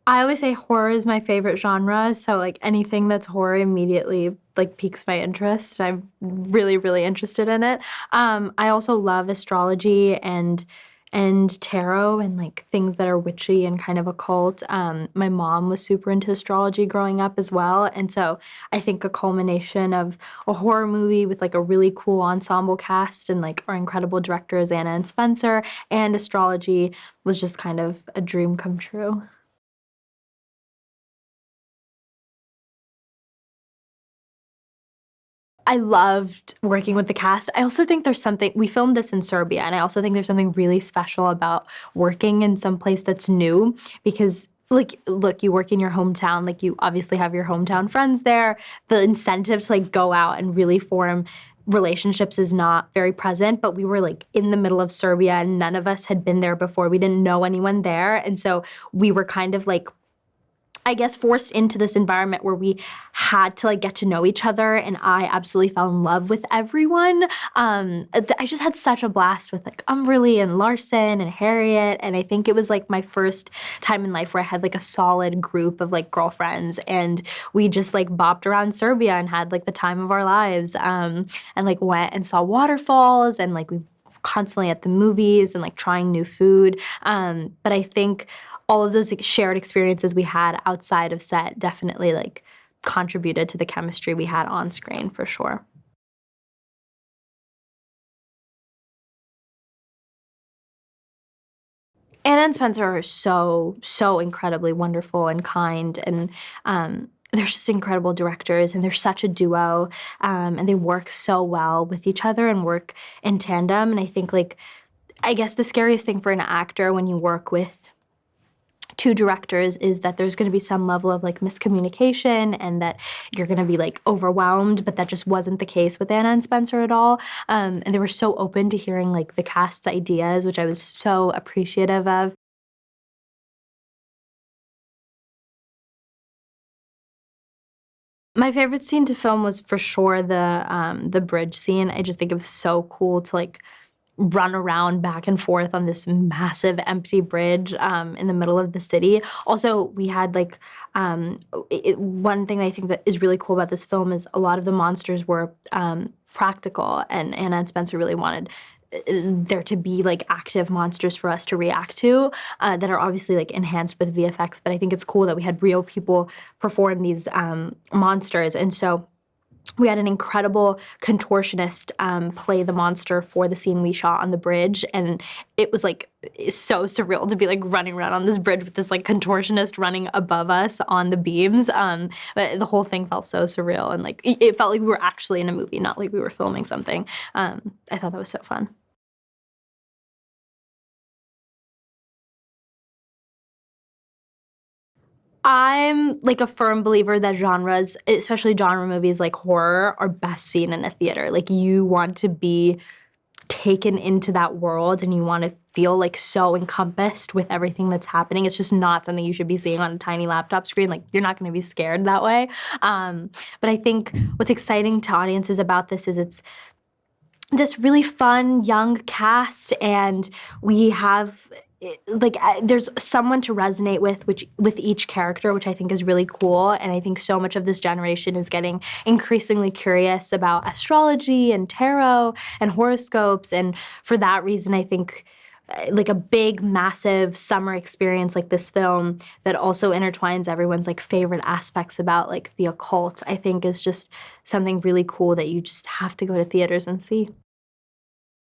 I always say horror is my favorite genre, so like anything that's horror immediately like piques my interest. I'm really, really interested in it. I also love astrology and tarot and like things that are witchy and kind of occult. My mom was super into astrology growing up as well, and so I think a culmination of a horror movie with like a really cool ensemble cast and like our incredible directors Anna and Spenser and astrology was just kind of a dream come true. I loved working with the cast. I also think there's something, we filmed this in Serbia, and I also think there's something really special about working in some place that's new because like, look, you work in your hometown, like you obviously have your hometown friends there. The incentive to like go out and really form relationships is not very present, but we were like in the middle of Serbia and none of us had been there before. We didn't know anyone there. And so we were kind of like I guess forced into this environment where we had to like get to know each other, and I absolutely fell in love with everyone. I just had such a blast with like Humberly and Larsen and Harriet, and I think it was like my first time in life where I had like a solid group of like girlfriends, and we just like bopped around Serbia and had like the time of our lives, and like went and saw waterfalls, and like we constantly at the movies and like trying new food. But I think all of those like, shared experiences we had outside of set definitely like contributed to the chemistry we had on screen for sure. Anna and Spencer are so incredibly wonderful and kind, and they're just incredible directors, and they're such a duo, and they work so well with each other and work in tandem. And I think like, I guess the scariest thing for an actor when you work with two directors is that there's going to be some level of like miscommunication and that you're going to be like overwhelmed, but that just wasn't the case with Anna and Spencer at all. And they were so open to hearing like the cast's ideas, which I was so appreciative of. My favorite scene to film was for sure the bridge scene. I just think it was so cool to like run around back and forth on this massive empty bridge in the middle of the city. Also, we had like one thing I think that is really cool about this film is a lot of the monsters were practical, and Anna and Spencer really wanted there to be like active monsters for us to react to that are obviously like enhanced with VFX. But I think it's cool that we had real people perform these monsters, and so we had an incredible contortionist play the monster for the scene we shot on the bridge, and it was like so surreal to be like running around on this bridge with this like contortionist running above us on the beams. But the whole thing felt so surreal, and like it felt like we were actually in a movie, not like we were filming something. I thought that was so fun. I'm like a firm believer that genres, especially genre movies like horror, are best seen in a theater. Like you want to be taken into that world and you want to feel like so encompassed with everything that's happening. It's just not something you should be seeing on a tiny laptop screen. Like you're not going to be scared that way. But I think what's exciting to audiences about this is it's this really fun young cast, and we have like there's someone to resonate with which with each character, which I think is really cool. And I think so much of this generation is getting increasingly curious about astrology and tarot and horoscopes, and for that reason I think like a big massive summer experience like this film that also intertwines everyone's like favorite aspects about like the occult, I think is just something really cool that you just have to go to theaters and see.